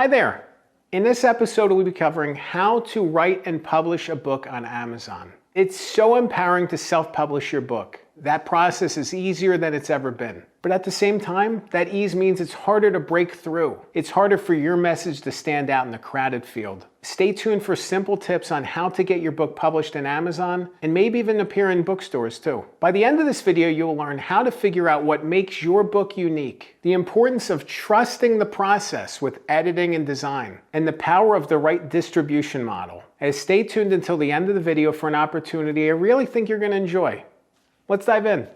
Hi there. In this episode, we'll be covering how to write and publish a book on Amazon. It's so empowering to self-publish your book. That process is easier than it's ever been. But at the same time, that ease means it's harder to break through. It's harder for your message to stand out in the crowded field. Stay tuned for simple tips on how to get your book published in Amazon and maybe even appear in bookstores too. By the end of this video, you'll learn how to figure out what makes your book unique, the importance of trusting the process with editing and design, and the power of the right distribution model. And stay tuned until the end of the video for an opportunity I really think you're going to enjoy. Let's dive in.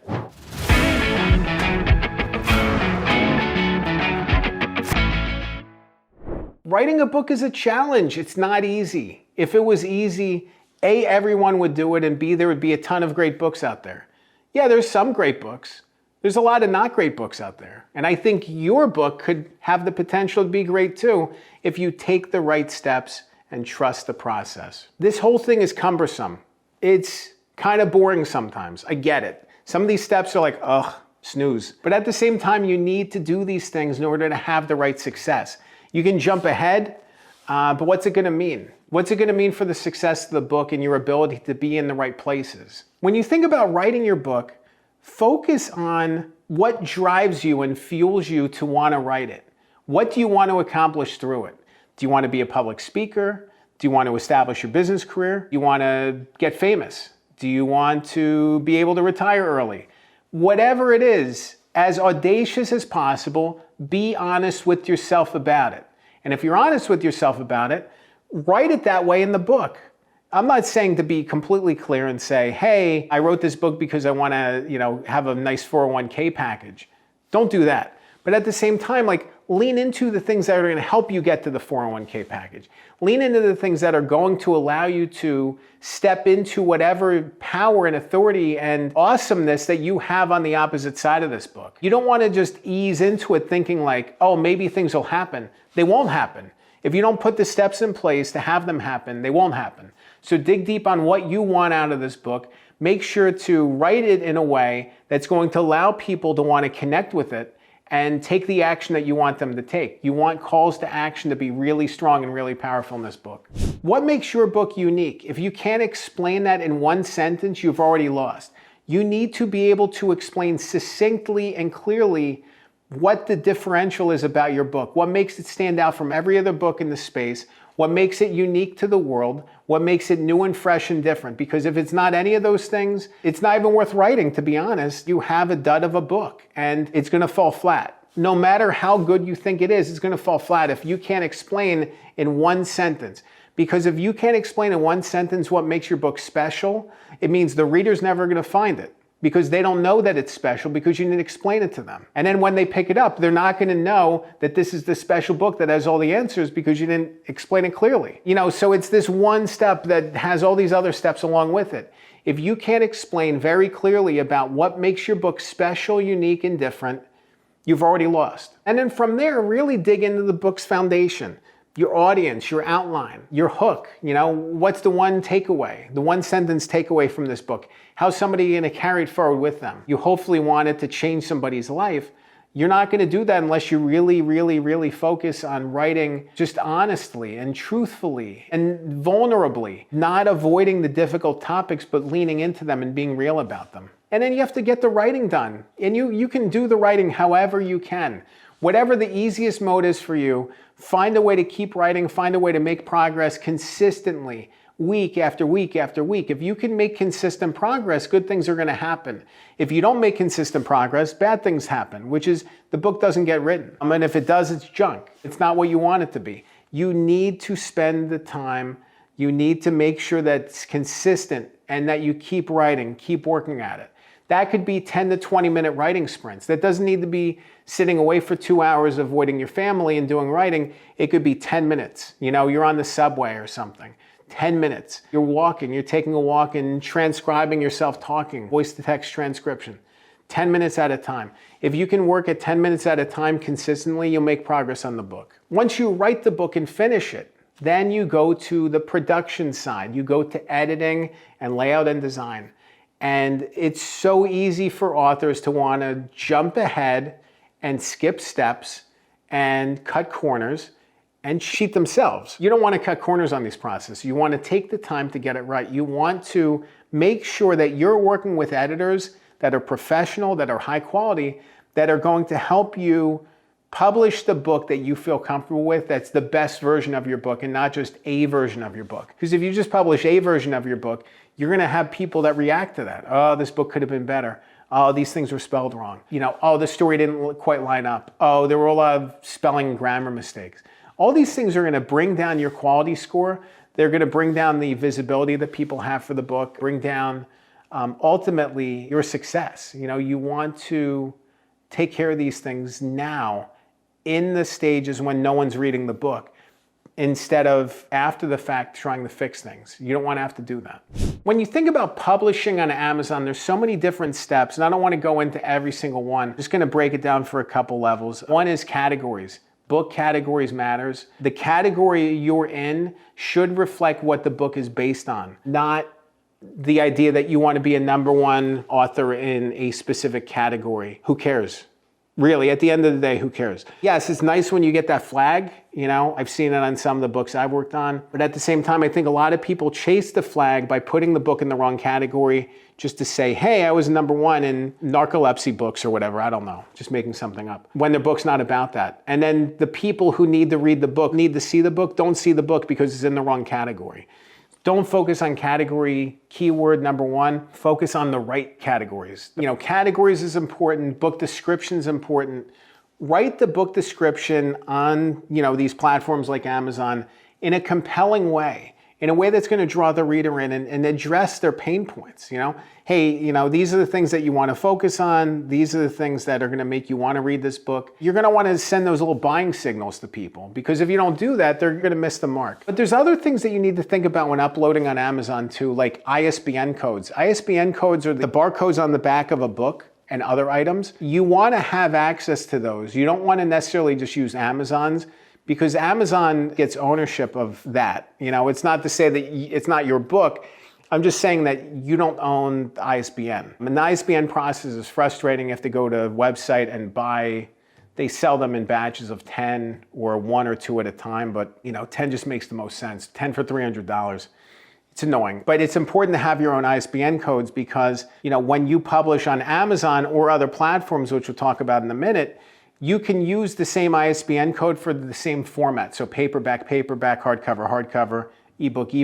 Writing a book is a challenge. It's not easy. If it was easy, A, everyone would do it, and B, there would be a ton of great books out there. Yeah, there's some great books. There's a lot of not great books out there. And I think your book could have the potential to be great too if you take the right steps and trust the process. This whole thing is cumbersome. It's kind of boring sometimes. I get it. Some of these steps are like, ugh, snooze. But at the same time, you need to do these things in order to have the right success. You can jump ahead, but what's it going to mean? What's it going to mean for the success of the book and your ability to be in the right places? When you think about writing your book, focus on what drives you and fuels you to want to write it. What do you want to accomplish through it? Do you want to be a public speaker? Do you want to establish your business career? Do you want to get famous? Do you want to be able to retire early? Whatever it is, as audacious as possible, be honest with yourself about it. And if you're honest with yourself about it, write it that way in the book. I'm not saying to be completely clear and say, hey, I wrote this book because I want to, have a nice 401k package. Don't do that. But at the same time, lean into the things that are going to help you get to the 401k package. Lean into the things that are going to allow you to step into whatever power and authority and awesomeness that you have on the opposite side of this book. You don't want to just ease into it thinking like, oh, maybe things will happen. They won't happen. If you don't put the steps in place to have them happen, they won't happen. So dig deep on what you want out of this book. Make sure to write it in a way that's going to allow people to want to connect with it and take the action that you want them to take. You want calls to action to be really strong and really powerful in this book. What makes your book unique? If you can't explain that in one sentence, you've already lost. You need to be able to explain succinctly and clearly what the differential is about your book, what makes it stand out from every other book in the space, what makes it unique to the world, what makes it new and fresh and different. Because if it's not any of those things, it's not even worth writing, to be honest. You have a dud of a book and it's going to fall flat. No matter how good you think it is, it's going to fall flat if you can't explain in one sentence. Because if you can't explain in one sentence what makes your book special, it means the reader's never going to find it. Because they don't know that it's special because you didn't explain it to them. And then when they pick it up, they're not going to know that this is the special book that has all the answers because you didn't explain it clearly. So it's this one step that has all these other steps along with it. If you can't explain very clearly about what makes your book special, unique, and different, you've already lost. And then from there, really dig into the book's foundation. Your audience, your outline, your hook, what's the one takeaway, the one sentence takeaway from this book? How's somebody going to carry it forward with them? You hopefully want it to change somebody's life. You're not going to do that unless you really, really, really focus on writing just honestly and truthfully and vulnerably, not avoiding the difficult topics, but leaning into them and being real about them. And then you have to get the writing done. And you can do the writing however you can. Whatever the easiest mode is for you, find a way to keep writing, find a way to make progress consistently, week after week after week. If you can make consistent progress, good things are going to happen. If you don't make consistent progress, bad things happen, which is the book doesn't get written. And if it does, it's junk. It's not what you want it to be. You need to spend the time. You need to make sure that it's consistent and that you keep writing, keep working at it. That could be 10 to 20 minute writing sprints. That doesn't need to be sitting away for 2 hours avoiding your family and doing writing. It could be 10 minutes. You're on the subway or something. 10 minutes. You're walking, you're taking a walk and transcribing yourself talking, voice to text transcription. 10 minutes at a time. If you can work at 10 minutes at a time consistently, you'll make progress on the book. Once you write the book and finish it, then you go to the production side. You go to editing and layout and design. And it's so easy for authors to want to jump ahead and skip steps and cut corners and cheat themselves. You don't want to cut corners on these processes. You want to take the time to get it right. You want to make sure that you're working with editors that are professional, that are high quality, that are going to help you publish the book that you feel comfortable with, that's the best version of your book and not just a version of your book. Because if you just publish a version of your book, you're going to have people that react to that. Oh, this book could have been better. Oh, these things were spelled wrong. Oh, the story didn't quite line up. Oh, there were a lot of spelling and grammar mistakes. All these things are going to bring down your quality score. They're going to bring down the visibility that people have for the book, bring down ultimately your success. You want to take care of these things now in the stages when no one's reading the book, instead of after the fact trying to fix things. You don't want to have to do that. When you think about publishing on Amazon, there's so many different steps, and I don't want to go into every single one. I'm just going to break it down for a couple levels. One is categories. Book categories matters. The category you're in should reflect what the book is based on, not the idea that you want to be a #1 author in a specific category. Who cares? Really, at the end of the day, who cares? Yes, it's nice when you get that flag. I've seen it on some of the books I've worked on. But at the same time, I think a lot of people chase the flag by putting the book in the wrong category just to say, hey, I was #1 in narcolepsy books or whatever. I don't know, just making something up. When their book's not about that. And then the people who need to read the book, need to see the book, don't see the book because it's in the wrong category. Don't focus on category keyword #1. Focus on the right categories. Categories is important. Book description is important. Write the book description on, these platforms like Amazon in a compelling way, in a way that's going to draw the reader in and address their pain points. Hey, these are the things that you want to focus on. These are the things that are going to make you want to read this book. You're going to want to send those little buying signals to people, because if you don't do that, they're going to miss the mark. But there's other things that you need to think about when uploading on Amazon too, like ISBN codes. ISBN codes are the barcodes on the back of a book and other items. You want to have access to those. You don't want to necessarily just use Amazon's, because Amazon gets ownership of that. It's not to say that it's not your book. I'm just saying that you don't own the ISBN. And the ISBN process is frustrating. You have to go to a website and buy. They sell them in batches of 10 or 1 or 2 at a time, but 10 just makes the most sense. 10 for $300. It's annoying, but it's important to have your own ISBN codes, because when you publish on Amazon or other platforms, which we'll talk about in a minute, you can use the same ISBN code for the same format. So paperback, hardcover, hardcover, ebook.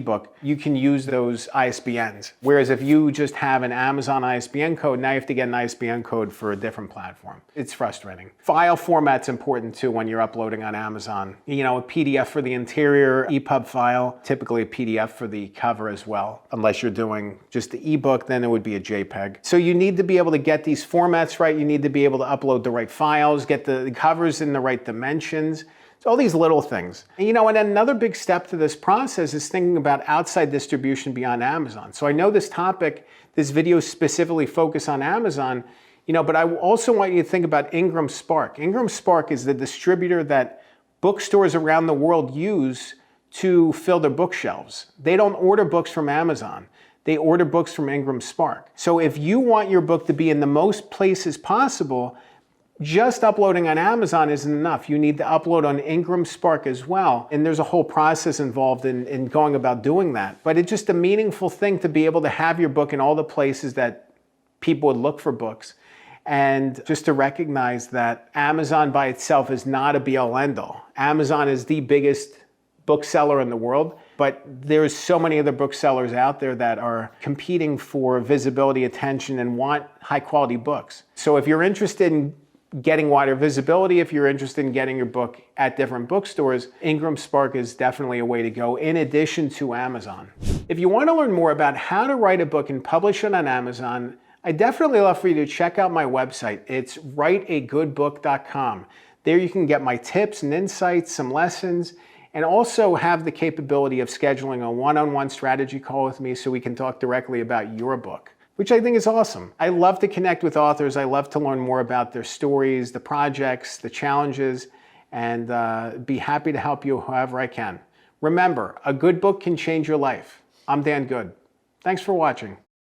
You can use those ISBNs. Whereas if you just have an Amazon ISBN code, now you have to get an ISBN code for a different platform. It's frustrating. File format's important too when you're uploading on Amazon. A PDF for the interior, EPUB file, typically a PDF for the cover as well. Unless you're doing just the ebook, then it would be a JPEG. So you need to be able to get these formats right. You need to be able to upload the right files, get the covers in the right dimensions. So all these little things. And another big step to this process is thinking about outside distribution beyond Amazon. So I know this video specifically focus on Amazon, but I also want you to think about Ingram Spark. Ingram Spark is the distributor that bookstores around the world use to fill their bookshelves. They don't order books from Amazon. They order books from Ingram Spark. So if you want your book to be in the most places possible, just uploading on Amazon isn't enough. You need to upload on Ingram Spark as well. And there's a whole process involved in going about doing that. But it's just a meaningful thing to be able to have your book in all the places that people would look for books. And just to recognize that Amazon by itself is not a be-all end-all. Amazon is the biggest bookseller in the world, but there's so many other booksellers out there that are competing for visibility, attention, and want high-quality books. So if you're interested in getting wider visibility, if you're interested in getting your book at different bookstores, Ingram Spark is definitely a way to go in addition to Amazon. If you want to learn more about how to write a book and publish it on Amazon, I definitely love for you to check out my website. It's writeagoodbook.com. There you can get my tips and insights, some lessons, and also have the capability of scheduling a one-on-one strategy call with me so we can talk directly about your book, which I think is awesome. I love to connect with authors. I love to learn more about their stories, the projects, the challenges, and be happy to help you however I can. Remember, a good book can change your life. I'm Dan Good. Thanks for watching.